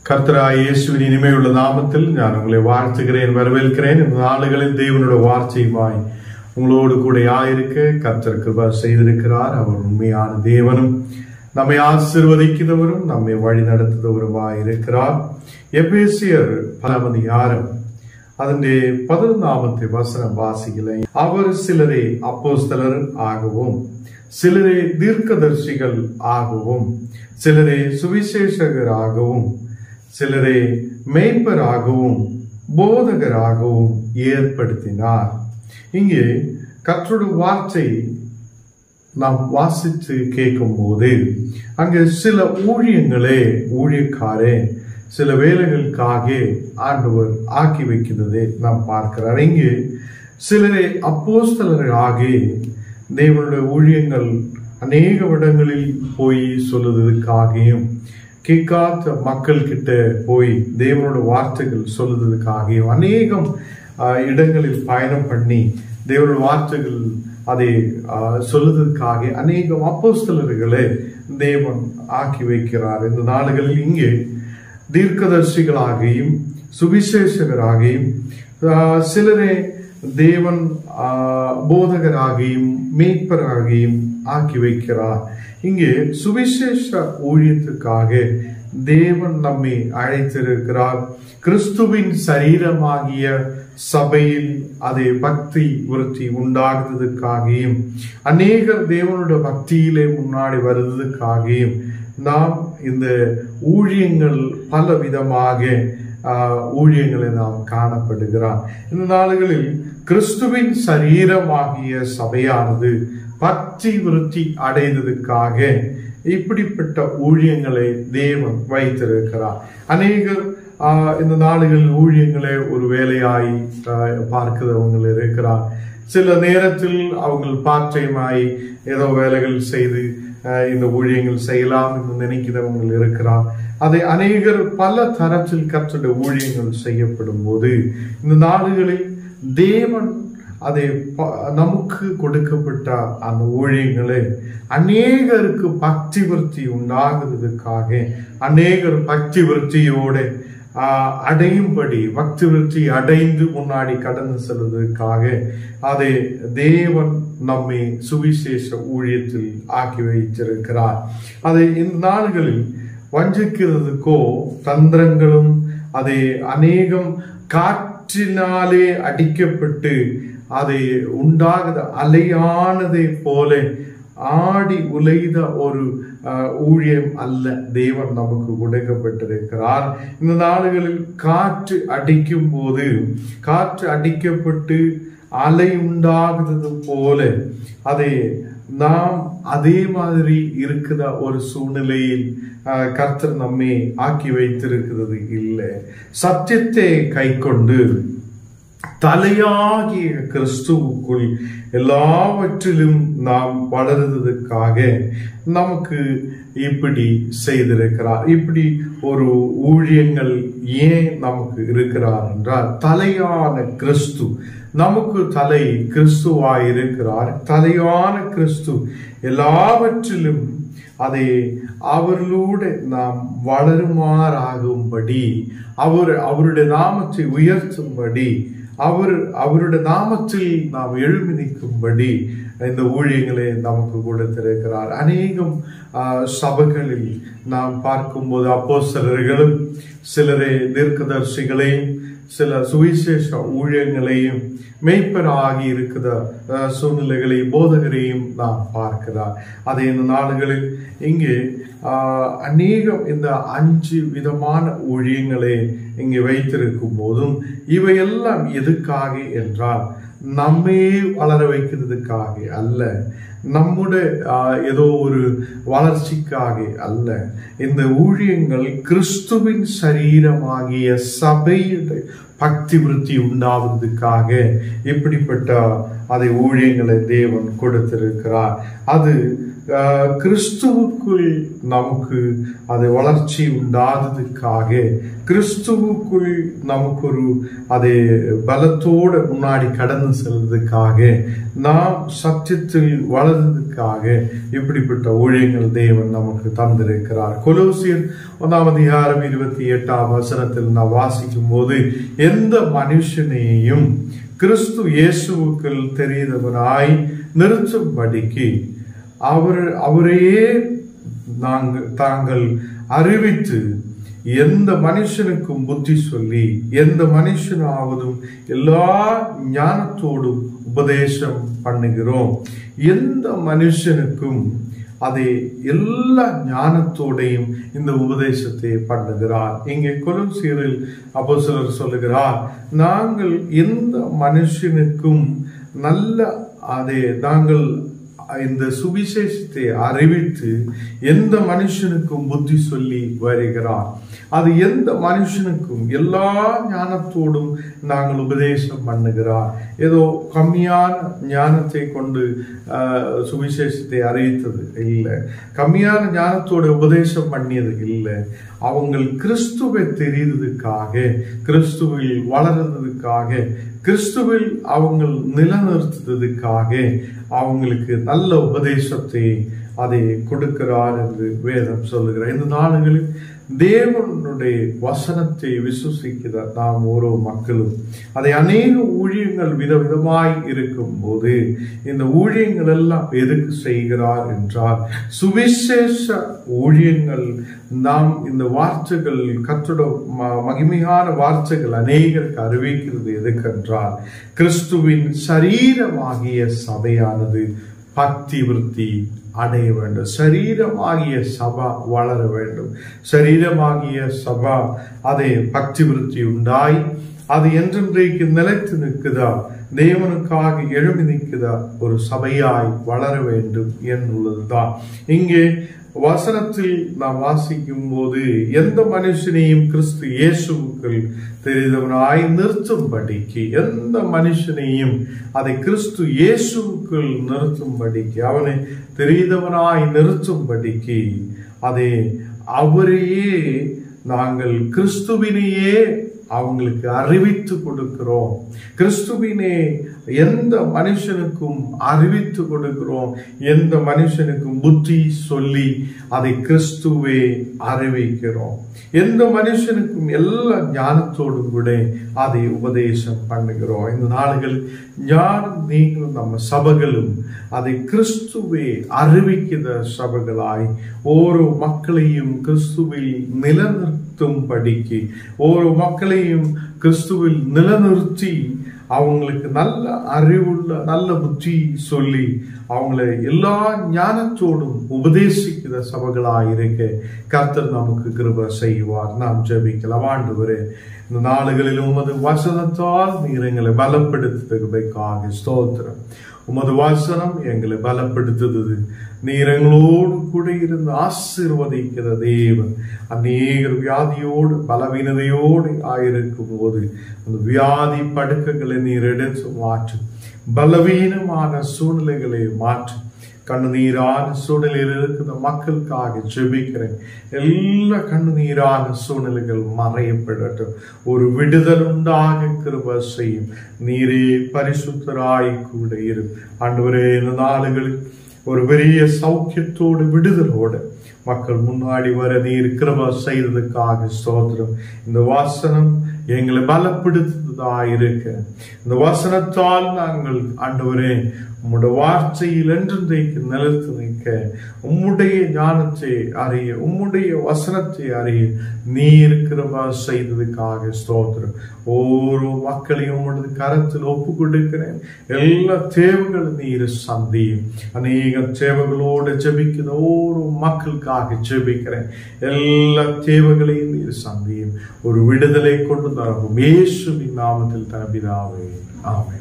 கர்த்தராகிய இயேசுவின் இனிமையுள்ள நாமத்தில் நான் உங்களை வாழ்த்துகிறேன், வரவேற்கிறேன். இந்த நாளுகளில் தேவனுடைய வார்த்தையுமாய் உங்களோடு கூட ஆயிருக்க கர்த்தர் கிருபை செய்திருக்கிறார். அவர் உண்மையான தேவனும் நம்மை ஆசீர்வதிக்கிறவரும் நம்மை வழி நடத்துகிறவருமாய் இருக்கிறார். எபேசியர் 10 അതിന്റെ 11 വചനം വാസിക്കലേ. അവർ சிலரை அப்போஸ்தலர் ஆகவும் சிலரை தீர்க்கதரிசிகள் ஆகவும் சிலரை சுவிசேஷகராகவும் சிலரை மேய்ப்பராகவும் போதகராகவும் ஏற்படுத்தினார். இங்கே கர்த்தருடைய வார்த்தை நாம் வாசித்து கேட்கும் போது அங்கே சில ஊழியக்காரே சில வேலைகளுக்காக ஆண்டவர் ஆக்கி வைக்கிறதை நாம் பார்க்கிறார். இங்கே சிலரை அப்போஸ்தலர்களாக தேவனுடைய ஊழியங்கள் அநேக இடங்களில் போய் சொல்லுவதற்காகவும் கேட்காத மக்கள் கிட்ட போய் தேவனுடைய வார்த்தைகள் சொல்லுவதற்காகவும் அநேகம் இடங்களில் பயணம் பண்ணி தேவனுடைய வார்த்தைகள் அதை சொல்லுவதற்காக அநேகம் அப்போஸ்தலர்களை தேவன் ஆக்கி வைக்கிறார். இந்த நாடுகளில் இங்கே தீர்க்கதரிசிகளாகியும் சுவிசேஷகராகியும் சிலரே தேவன் போதகராகியும் மேய்ப்பராகியும் ஆக்கி வைக்கிறார். இங்கே சுவிசேஷ ஊழியத்துக்காக தேவன் நம்மை அழைத்திருக்கிறார். கிறிஸ்துவின் சரீரமாகிய சபையில் அதை பக்தி விருத்தி உண்டாகுவதற்காகவும் அநேகர் தேவனுடைய பக்தியிலே முன்னாடி வருவதற்காகவும் நாம் இந்த ஊழியங்கள் பல விதமாக ஊழியங்களை நாம் காணப்படுகிறார். இந்த நாடுகளில் கிறிஸ்துவின் சரீரமாகிய சபையானது பக்தி விருத்தி அடைந்ததுக்காக இப்படிப்பட்ட ஊழியங்களை தேவன் வைத்திருக்கிறார். அநேகர் இந்த நாடுகளில் ஊழியங்களை ஒரு வேலையாய் பார்க்கிறவங்க இருக்கிறார். சில நேரத்தில் அவங்க பார்ட் டைமாய் ஏதோ வேலைகள் செய்து இந்த ஊழியங்கள் செய்யலாம் என்று நினைக்கிறவங்க இருக்கிறார். அதை அநேகர் பல தரத்தில் கர்த்தருடைய ஊழியங்கள் செய்யப்படும் போது இந்த நாடுகளில் தேவன் அதை நமக்கு கொடுக்கப்பட்ட அந்த ஊழியங்களை அநேகருக்கு பக்தி விருத்தி உண்டாகுவதற்காக அநேகர் பக்தி விருத்தியோட அடையும்படி பக்தி விருத்தி அடைந்து முன்னாடி கடந்து செல்வதற்காக அதை தேவன் நம்மை சுவிசேஷ ஊழியத்தில் ஆக்கி வைத்திருக்கிறார். அதை இந்த நாடுகளில் வஞ்சிக்கிறதுக்கோ தந்திரங்களும் அதை அநேகம் காற்றினாலே அடிக்கப்பட்டு அதை உண்டாகுத அலையானதை போல ஆடி உலைத ஒரு ஊழியம் அல்ல தேவன் நமக்கு கொடுக்கப்பட்டிருக்கிறார். இந்த நாடுகளில் காற்று அடிக்கும் போது காற்று அடிக்கப்பட்டு அலை உண்டாகுது போல அதை நாம் அதே மாதிரி இருக்கிற ஒரு சூழ்நிலையில் கர்த்தர் நம்மை ஆக்கி வைத்திருக்கிறது இல்லை. சத்தியத்தை கை கொண்டு தலையாகிய கிறிஸ்துவுக்குள் எல்லாவற்றிலும் நாம் வளருவதற்காக நமக்கு இப்படி செய்திருக்கிறார். இப்படி ஒரு ஊழியங்கள் ஏன் நமக்கு இருக்கிறார் என்றால் தலையான கிறிஸ்து நமக்கு தலை கிறிஸ்துவாய் இருக்கிறார். தலையான கிறிஸ்து எல்லாவற்றிலும் அதை அவர்களோடு நாம் வளருமாறாகும்படி அவருடைய நாமத்தை உயர்த்தும்படி அவருடைய நாமத்தில் நாம் எழுப்பி நிற்கும்படி இந்த ஊழியங்களை நமக்கு கொடுத்திருக்கிறார். அநேகம் சபைகளில் நாம் பார்க்கும்போது அப்போஸ்தலர்களும் சிலரே தீர்க்கதரிசிகளையும் சில சுவிசேஷ ஊழியங்களையும் மேய்ப்பராகி இருக்கிற சூழ்நிலைகளையும் போதகரையும் நாம் பார்க்கிறார். அதை இந்த நாடுகளில் இங்கே அநேகம் இந்த 5 விதமான ஊழியங்களை இங்கே வைத்திருக்கும் போதும் இவையெல்லாம் எதுக்காக என்றால் நம்மே வளர வைக்கிறதுக்காக அல்ல, நம்முடைய ஏதோ ஒரு வளர்ச்சிக்காக அல்ல. இந்த ஊழியங்கள் கிறிஸ்துவின் சரீரமாகிய சபையுடைய பக்தி விருத்தி உண்டாவதற்காக இப்படிப்பட்ட அதை ஊழியங்களை தேவன் கொடுத்திருக்கிறார். அது கிறிஸ்துவுக்குள் நமக்கு அது வளர்ச்சி உண்டாததுக்காக, கிறிஸ்துவுக்குள் நமக்கு ஒரு அதை பலத்தோடு முன்னாடி கடந்து செல்வதற்காக, நாம் சத்தியத்தில் வளர்ந்ததுக்காக இப்படிப்பட்ட ஊழியங்கள் தேவன் நமக்கு தந்திருக்கிறார். கொலோசியர் 1:28 நாம் வாசிக்கும் போது, எந்த மனுஷனையும் கிறிஸ்து இயேசுவுக்குள் தெரிந்தவனாய் நிறுத்தும்படிக்கு அவரையே தாங்கள் அறிவித்து எந்த மனுஷனுக்கும் புத்தி சொல்லி, எந்த மனுஷனாவதும் எல்லா ஞானத்தோடும் உபதேசம் பண்ணுகிறோம். எந்த மனுஷனுக்கும் அதை எல்லா ஞானத்தோடையும் இந்த உபதேசத்தை பண்ணுகிறார். இங்கே கொலோசியரில் அப்போஸ்தலர் சொல்லுகிறார், நாங்கள் எந்த மனுஷனுக்கும் நாங்கள் இந்த சுவிசேஷத்தை அறிவித்து எந்த மனுஷனுக்கும் புத்தி சொல்லி வருகிறார். அது எந்த மனுஷனுக்கும் எல்லா ஞானத்தோடும் நாங்கள் உபதேசம் பண்ணுகிறார். ஏதோ கம்மியான ஞானத்தை கொண்டு சுவிசேஷத்தை அறிவித்தது இல்லை, கம்மியான ஞானத்தோட உபதேசம் பண்ணியது இல்லை. அவங்க கிறிஸ்துவை தெரிந்ததுக்காக, கிறிஸ்துவில் வளர்ந்ததுக்காக, கிறிஸ்துவில் அவங்க நிலைநிறுத்துவதற்காக அவங்களுக்கு நல்ல உபதேசத்தை அதை கொடுக்கிறார் என்று வேதம் சொல்லுகிறார். இந்த நாடுகளில் தேவனுடைய வசனத்தை விசுவசிக்கிற நாம் ஓரோ மக்களும் அதை அநேக ஊழியங்கள் விதவிதமாய் இருக்கும் போது, இந்த ஊழியங்கள் எல்லாம் எதுக்கு செய்கிறார் என்றால், சுவிசேஷ ஊழியங்கள் நாம் இந்த வார்த்தைகள் கர்த்தருடைய மகிமையான வார்த்தைகள் அநேகருக்கு அறிவிக்கிறது எதுக்கென்றால், கிறிஸ்துவின் சரீரமாகிய சபையானது பக்தி விருத்தி அடைய வேண்டும். சரீரமாகிய சபா வளர வேண்டும். சரீரமாகிய சபா அதை பக்தி விருத்தி உண்டாய் அது என்றென்றைக்கு நிலைத்து நிற்குதா, தேவனுக்காக எழுமி நிற்குதா, ஒரு சபையாய் வளர வேண்டும் என்பதுதான். இங்கே வசனத்தில் நாம் வாசிக்கும் போது, எந்த மனுஷனையும் கிறிஸ்து இயேசுவுக்குள் தெரிந்தவனாய் நிறுத்தும்படிக்கு, எந்த மனுஷனையும் அதை கிறிஸ்து இயேசுவுக்குள் நிறுத்தும்படிக்கு, அவனை தெரிந்தவனாய் நிறுத்தும்படிக்கு, அதை அவரையே நாங்கள் கிறிஸ்துவினையே அவங்களுக்கு அறிவித்து கொடுக்கிறோம். கிறிஸ்துவினே எந்த மனுஷனுக்கும் அறிவித்து கொடுக்கிறோம். எந்த மனுஷனுக்கும் புத்தி சொல்லி அதை கிறிஸ்துவே அறிவிக்கிறோம். எந்த மனுஷனுக்கும் எல்லா ஞானத்தோடும் கூட அதை உபதேசம் பண்ணுகிறோம். இந்த நாடுகள் ஞானம் நீங்களும் நம்ம சபைகளும் அதை கிறிஸ்துவே அறிவிக்கிற சபைகளாய் ஓரோ மக்களையும் கிறிஸ்துவில் நிலைநிறுத்தும்படிக்கு, ஓரோ மக்களையும் கிறிஸ்துவில் நிலைநிறுத்தி அவங்களுக்கு நல்ல அறிவுள்ள நல்ல புத்தி சொல்லி அவங்களை எல்லா ஞானத்தோடும் உபதேசிக்கிற சபைகளாயிருக்க கர்த்தர் நமக்கு கிருபை செய்வார். நாம் ஜெபிக்கலாம். ஆண்டவரே, இந்த நாடுகளில் உமது வசனத்தால் நீர் எங்களை பலப்படுத்துவதற்காக ஸ்தோத்திரம். உமது வசனம் எங்களை பலப்படுத்துது. நீர் எங்களோடு கூட இருந்து ஆசீர்வதிக்கிற தேவன். அநேகர் வியாதியோடு பலவீனதையோடு ஆயிருக்கும் போது அந்த வியாதி படுக்கைகளை நீர் எடுத்து மாற்று. பலவீனமான சூழ்நிலைகளை மாற்று. கண்ணுநீரான சூழ்நிலையில் இருக்கிற மக்களுக்காக ஜெபிக்கிறேன். எல்லா கண்ணுநீரான சூழ்நிலைகள் மறையப்படட்டும். ஒரு விடுதல் உண்டாக கிருபை செய்யும். நீரே பரிசுத்தராய் கூட இரு. ஆண்டவரே, இந்த நாடுகளில் ஒரு பெரிய சௌக்கியத்தோடு விடுதலோடு மக்கள் முன்னாடி வர நீர் கிருபை செய்ததுக்காக ஸ்தோத்திரம். இந்த வசனம் எங்களை பலப்படுத்துவதா இருக்க, இந்த வசனத்தால் நாங்கள் ஆண்டவரே உம்முடைய வார்த்தையில் என்றென்றைக்கு நிலைத்து நிற்க, உம்முடைய ஞானத்தை அறிய, உம்முடைய வசனத்தை அறிய நீர் கிருபை செய்ததுக்காக ஸ்தோத்திரம். ஓரோ மக்களையும் உம்முடைய கரத்தில் ஒப்பு கொடுக்கிறேன். எல்லா தேவைகளும் நீர் சந்தியும். அநேக தேவைகளோடு ஜெபிக்கிற ஓரோ மக்களுக்காக ஜெபிக்கிறேன். எல்லா தேவைகளையும் நீர் சந்தியும். ஒரு விடுதலை கொண்டு தரவும் இயேசுவின் நாமத்தில் தரப்பிதாவே, ஆமென்.